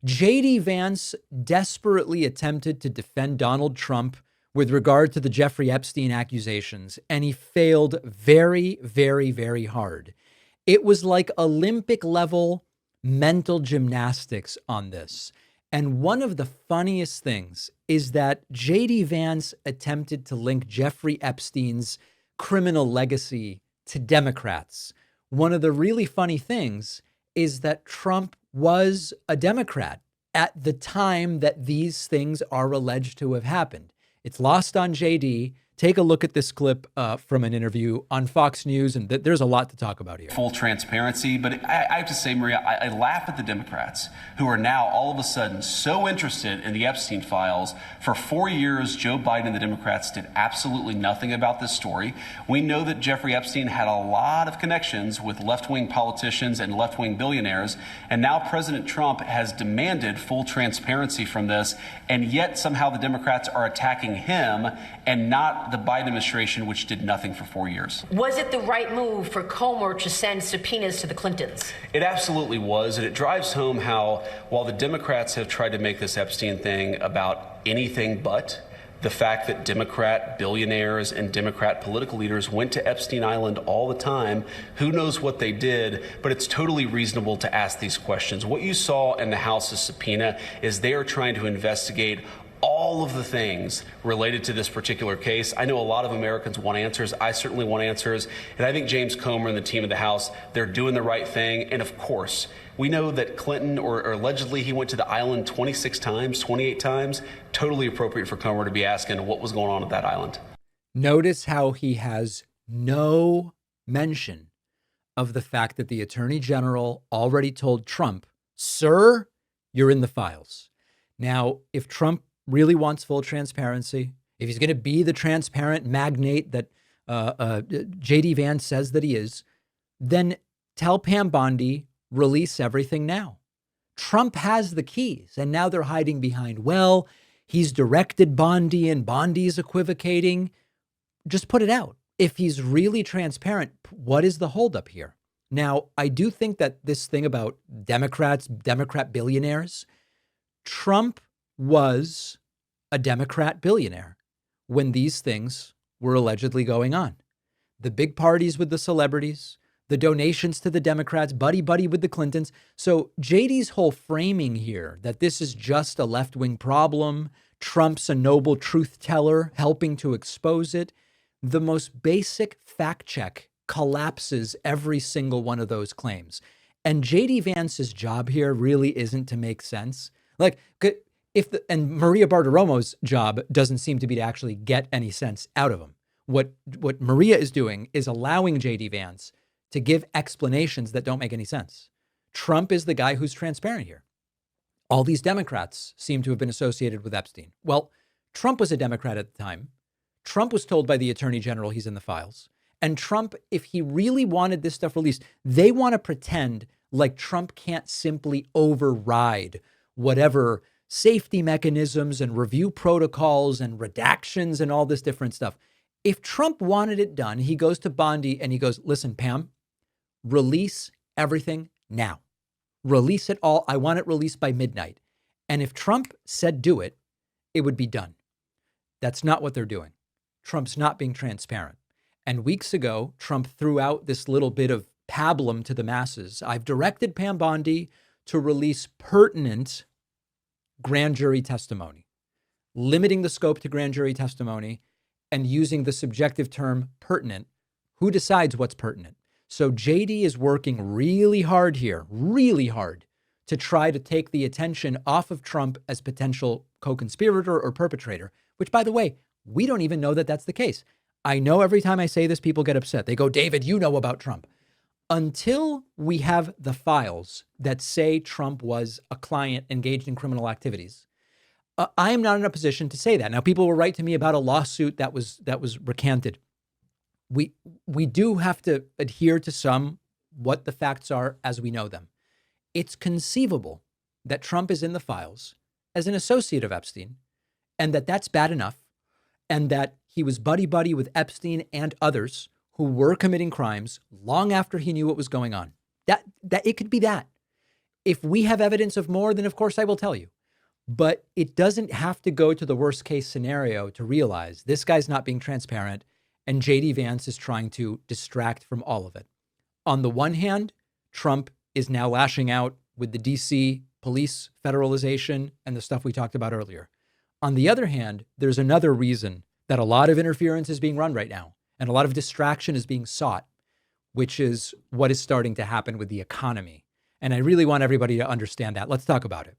J.D. Vance desperately attempted to defend Donald Trump with regard to the Jeffrey Epstein accusations, and he failed very, very, very hard. It was like Olympic level mental gymnastics on this. And one of the funniest things is that J.D. Vance attempted to link Jeffrey Epstein's criminal legacy to Democrats. One of the really funny things is that Trump was a Democrat at the time that these things are alleged to have happened. It's lost on JD. Take a look at this clip from an interview on Fox News, and there's a lot to talk about here. Full transparency, but I have to say, Maria, I laugh at the Democrats who are now all of a sudden so interested in the Epstein files. For 4 years, Joe Biden and the Democrats did absolutely nothing about this story. We know that Jeffrey Epstein had a lot of connections with left-wing politicians and left-wing billionaires, and now President Trump has demanded full transparency from this, and yet somehow the Democrats are attacking him and not the Biden administration, which did nothing for 4 years. Was it the right move for Comer to send subpoenas to the Clintons? It absolutely was, and it drives home how, while the Democrats have tried to make this Epstein thing about anything but, the fact that Democrat billionaires and Democrat political leaders went to Epstein Island all the time, who knows what they did, but it's totally reasonable to ask these questions. What you saw in the House's subpoena is they are trying to investigate all of the things related to this particular case. I know a lot of Americans want answers. I certainly want answers. And I think James Comer and the team of the House, they're doing the right thing. And of course, we know that Clinton, or allegedly he went to the island 26 times, 28 times. Totally appropriate for Comer to be asking what was going on at that island. Notice how he has no mention of the fact that the Attorney General already told Trump, sir, you're in the files. Now, if Trump really wants full transparency, if he's going to be the transparent magnate that J.D. Vance says that he is, then tell Pam Bondi, release everything now. Trump has the keys, and now they're hiding behind, well, he's directed Bondi and Bondi's equivocating. Just put it out. If he's really transparent, what is the holdup here? Now, I do think that this thing about Democrats, Democrat billionaires, Trump was a Democrat billionaire when these things were allegedly going on. The big parties with the celebrities, the donations to the Democrats, buddy-buddy with the Clintons. So JD's whole framing here, that this is just a left-wing problem, Trump's a noble truth teller helping to expose it, the most basic fact check collapses every single one of those claims. And JD Vance's job here really isn't to make sense. Like, and Maria Bartiromo's job doesn't seem to be to actually get any sense out of him. What Maria is doing is allowing J.D. Vance to give explanations that don't make any sense. Trump is the guy who's transparent here. All these Democrats seem to have been associated with Epstein. Well, Trump was a Democrat at the time. Trump was told by the Attorney General he's in the files. And Trump, if he really wanted this stuff released, they want to pretend like Trump can't simply override whatever safety mechanisms and review protocols and redactions and all this different stuff. If Trump wanted it done, he goes to Bondi and he goes, listen, Pam, release everything now. Release it all. I want it released by midnight. And if Trump said do it, it would be done. That's not what they're doing. Trump's not being transparent. And weeks ago, Trump threw out this little bit of pablum to the masses. I've directed Pam Bondi to release pertinent grand jury testimony, limiting the scope to grand jury testimony and using the subjective term pertinent. Who decides what's pertinent? So JD is working really hard here, really hard, to try to take the attention off of Trump as potential co-conspirator or perpetrator, which, by the way, we don't even know that that's the case. I know every time I say this, people get upset. They go, David, you know about Trump. Until we have the files that say Trump was a client engaged in criminal activities, I am not in a position to say that. Now, people will write to me about a lawsuit that was recanted. We do have to adhere to what the facts are as we know them. It's conceivable that Trump is in the files as an associate of Epstein, and that's bad enough, and that he was buddy-buddy with Epstein and others who were committing crimes long after he knew what was going on. That it could be that. If we have evidence of more, then of course I will tell you. But it doesn't have to go to the worst case scenario to realize this guy's not being transparent and JD Vance is trying to distract from all of it. On the one hand, Trump is now lashing out with the DC police federalization and the stuff we talked about earlier. On the other hand, there's another reason that a lot of interference is being run right now and a lot of distraction is being sought, which is what is starting to happen with the economy. And I really want everybody to understand that. Let's talk about it.